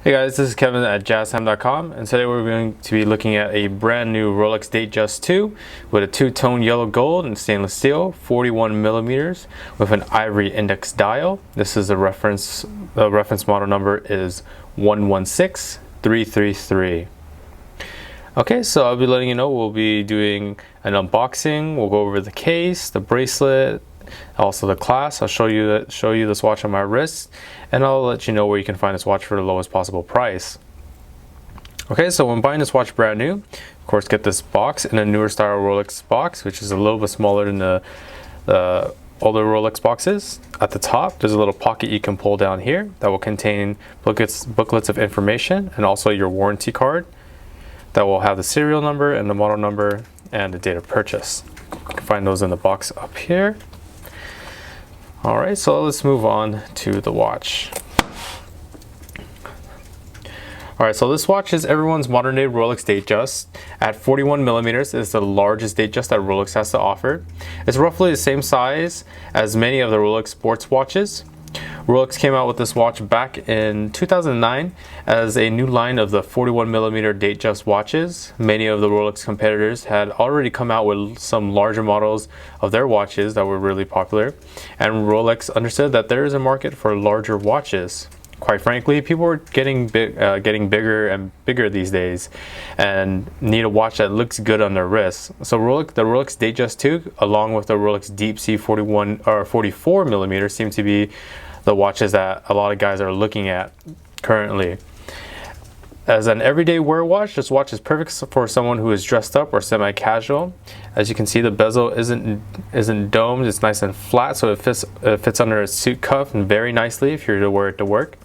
Hey guys, this is Kevin at JazTime.com, and today we're going to be looking at a brand new Rolex Datejust II with a two-tone yellow gold and stainless steel, 41 millimeters, with an ivory index dial. This is the reference model number is 116333. Okay, so I'll be letting you know we'll be doing an unboxing. We'll go over the case, the bracelet, also the clasp. I'll show you this watch on my wrist, and I'll let you know where you can find this watch for the lowest possible price. Okay, so when buying this watch brand new, of course, get this box in a newer style Rolex box, which is a little bit smaller than the older Rolex boxes. At the top, there's a little pocket you can pull down here that will contain booklets of information, and also your warranty card that will have the serial number and the model number and the date of purchase. You can find those in the box up here. Alright, so let's move on to the watch. Alright, so this watch is everyone's modern day Rolex Datejust. At 41 millimeters, it's the largest Datejust that Rolex has to offer. It's roughly the same size as many of the Rolex sports watches. Rolex came out with this watch back in 2009 as a new line of the 41 millimeter Datejust watches. Many of the Rolex competitors had already come out with some larger models of their watches that were really popular, and Rolex understood that there is a market for larger watches. Quite frankly, people are getting bigger and bigger these days and need a watch that looks good on their wrists. So the Rolex Datejust II, along with the Rolex Deep Sea 41 or 44 millimeter, seem to be the watches that a lot of guys are looking at currently. As an everyday wear watch, this watch is perfect for someone who is dressed up or semi-casual. As you can see, the bezel isn't domed; it's nice and flat, so it fits under a suit cuff and very nicely if you're to wear it to work.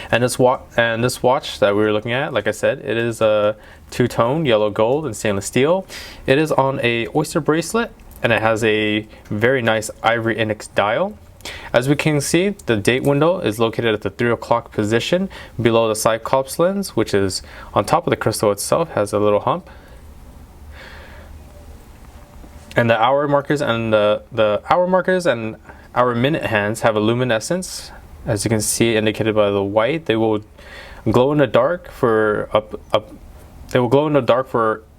And this watch that we were looking at, like I said, it is a two-tone yellow gold and stainless steel. It is on a Oyster bracelet, and it has a very nice ivory index dial. As we can see, the date window is located at the 3 o'clock position below the Cyclops lens, which is on top of the crystal itself, has a little hump. And the hour markers and the hour markers and hour minute hands have a luminescence, as you can see indicated by the white. They will glow in the dark for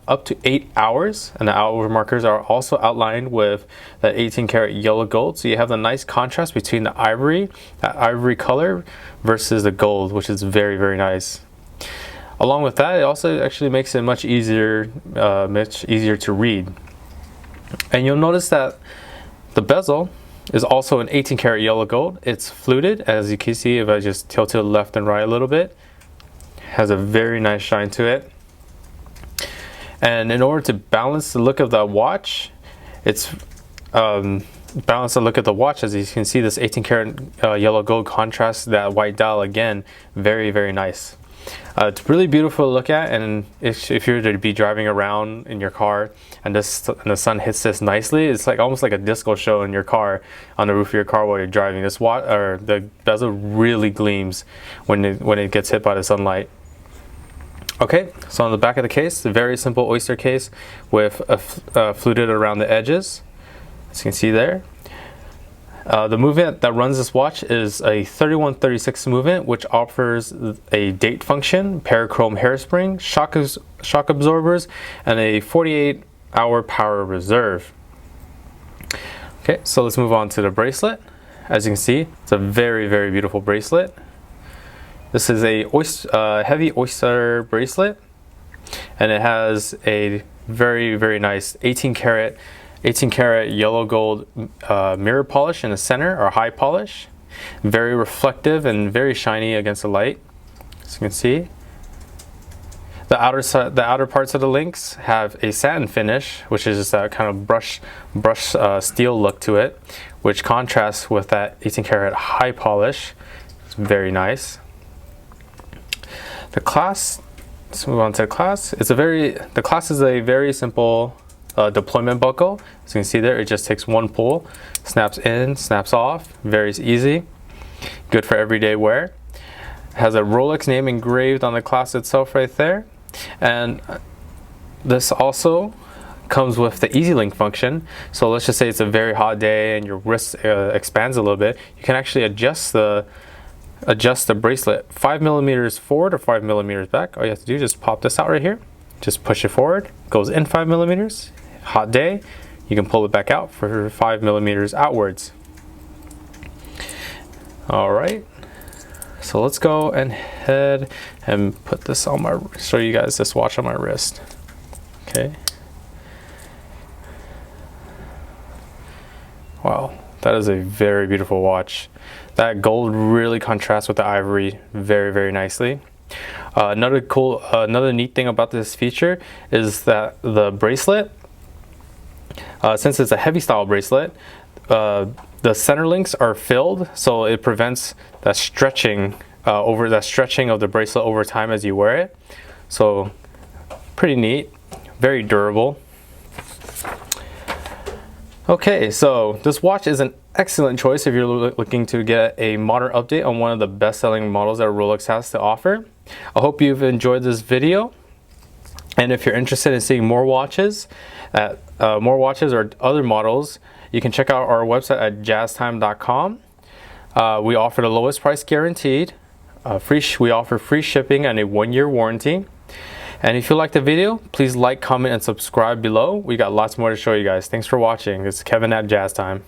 up to 8 hours, and the hour markers are also outlined with that 18 karat yellow gold, so you have the nice contrast between the ivory, that ivory color, versus the gold, which is very, very nice. Along with that, it also actually makes it much easier to read. And you'll notice that the bezel is also an 18 karat yellow gold. It's fluted, as you can see if I just tilt to the left and right a little bit. It has a very nice shine to it. And in order to balance the look of the watch, as you can see, this 18 karat yellow gold contrasts that white dial again. Very, very nice. It's really beautiful to look at, and if you're to be driving around in your car and the sun hits this nicely, it's like almost like a disco show in your car, on the roof of your car while you're driving. The bezel really gleams when it gets hit by the sunlight. Okay, so on the back of the case, a very simple Oyster case with a fluted around the edges, as you can see there. The movement that runs this watch is a 3136 movement, which offers a date function, parachrome hairspring, shock absorbers, and a 48-hour power reserve. Okay, so let's move on to the bracelet. As you can see, it's a very, very beautiful bracelet. This is a heavy Oyster bracelet, and it has a very, very nice 18 karat yellow gold mirror polish in the center, or high polish. Very reflective and very shiny against the light, as you can see. The outer parts of the links have a satin finish, which is just that kind of brush steel look to it, which contrasts with that 18 karat high polish. It's very nice. The clasp, let's move on to the clasp. The clasp is a very simple deployment buckle. As you can see there, it just takes one pull, snaps in, snaps off, very easy, good for everyday wear. It has a Rolex name engraved on the clasp itself right there, and this also comes with the Easy Link function. So let's just say it's a very hot day and your wrist expands a little bit. You can actually adjust the adjust the bracelet 5 millimeters forward or 5 millimeters back. All you have to do is just pop this out right here. Just push it forward, goes in 5 millimeters. Hot day, you can pull it back out for 5 millimeters outwards. All right, so let's go ahead and put this on my, show you guys this watch on my wrist. Okay. Wow, that is a very beautiful watch. That gold really contrasts with the ivory very, very nicely. Another neat thing about this feature is that the bracelet, since it's a heavy style bracelet, the center links are filled, so it prevents that stretching of the bracelet over time as you wear it. So pretty neat, very durable. Okay, so this watch is an excellent choice if you're looking to get a modern update on one of the best-selling models that Rolex has to offer. I hope you've enjoyed this video, and if you're interested in seeing more watches or other models, you can check out our website at JazTime.com. We offer the lowest price guaranteed. We offer free shipping and a 1-year warranty. And if you liked the video, please like, comment, and subscribe below. We got lots more to show you guys. Thanks for watching. It's Kevin at JazTime.